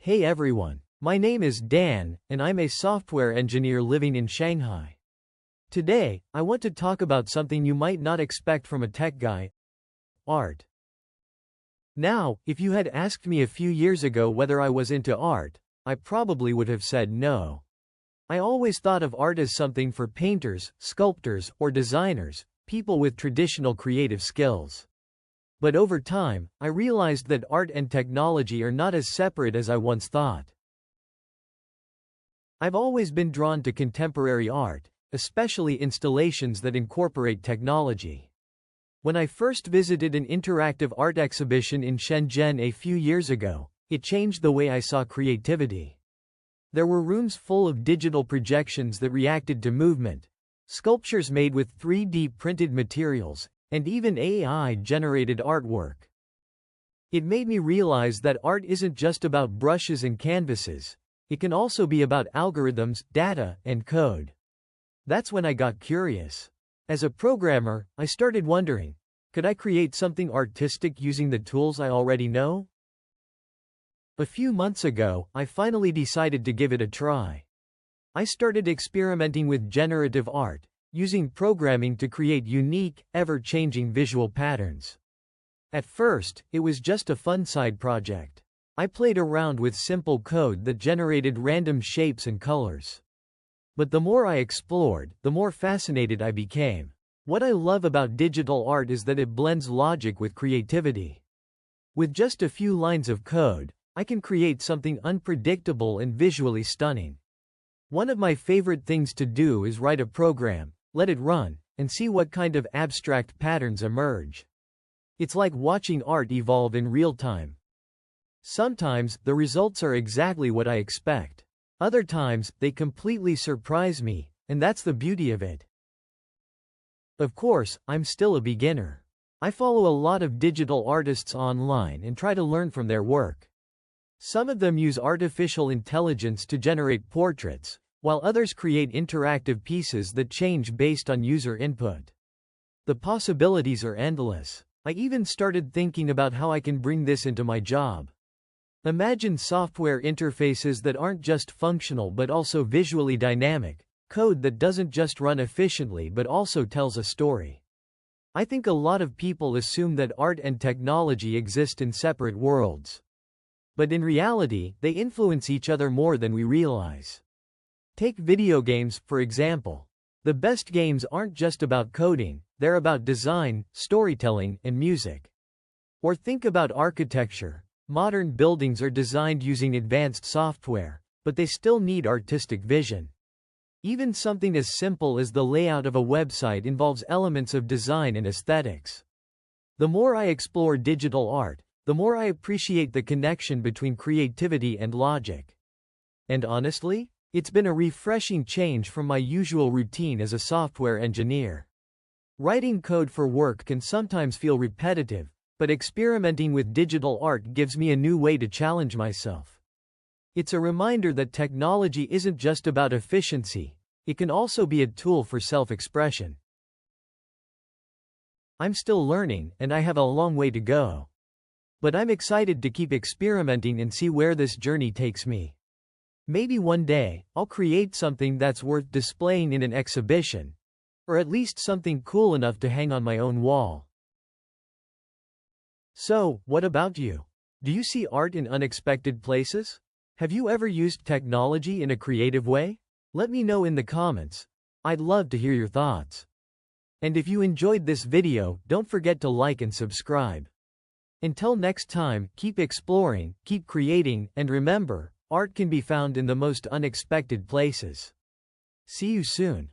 Hey everyone, my name is Dan, and I'm a software engineer living in Shanghai. Today, I want to talk about something you might not expect from a tech guy: art. Now, if you had asked me a few years ago whether I was into art, I probably would have said no. I always thought of art as something for painters, sculptors, or designers, people with traditional creative skills. But over time, I realized that art and technology are not as separate as I once thought. I've always been drawn to contemporary art, especially installations that incorporate technology. When I first visited an interactive art exhibition in Shenzhen a few years ago, it changed the way I saw creativity. There were rooms full of digital projections that reacted to movement, sculptures made with 3D printed materials, and even AI-generated artwork. It made me realize that art isn't just about brushes and canvases. It can also be about algorithms, data, and code. That's when I got curious. As a programmer, I started wondering, could I create something artistic using the tools I already know? A few months ago, I finally decided to give it a try. I started experimenting with generative art, using programming to create unique, ever-changing visual patterns. At first, it was just a fun side project. I played around with simple code that generated random shapes and colors. But the more I explored, the more fascinated I became. What I love about digital art is that it blends logic with creativity. With just a few lines of code, I can create something unpredictable and visually stunning. One of my favorite things to do is write a program, let it run, and see what kind of abstract patterns emerge. It's like watching art evolve in real time. Sometimes, the results are exactly what I expect. Other times, they completely surprise me, and that's the beauty of it. Of course, I'm still a beginner. I follow a lot of digital artists online and try to learn from their work. Some of them use artificial intelligence to generate portraits, while others create interactive pieces that change based on user input. The possibilities are endless. I even started thinking about how I can bring this into my job. Imagine software interfaces that aren't just functional but also visually dynamic, code that doesn't just run efficiently but also tells a story. I think a lot of people assume that art and technology exist in separate worlds. But in reality, they influence each other more than we realize. Take video games, for example. The best games aren't just about coding, they're about design, storytelling, and music. Or think about architecture. Modern buildings are designed using advanced software, but they still need artistic vision. Even something as simple as the layout of a website involves elements of design and aesthetics. The more I explore digital art, the more I appreciate the connection between creativity and logic. And honestly, it's been a refreshing change from my usual routine as a software engineer. Writing code for work can sometimes feel repetitive, but experimenting with digital art gives me a new way to challenge myself. It's a reminder that technology isn't just about efficiency, it can also be a tool for self-expression. I'm still learning, and I have a long way to go. But I'm excited to keep experimenting and see where this journey takes me. Maybe one day, I'll create something that's worth displaying in an exhibition, or at least something cool enough to hang on my own wall. So, what about you? Do you see art in unexpected places? Have you ever used technology in a creative way? Let me know in the comments. I'd love to hear your thoughts. And if you enjoyed this video, don't forget to like and subscribe. Until next time, keep exploring, keep creating, and remember, art can be found in the most unexpected places. See you soon.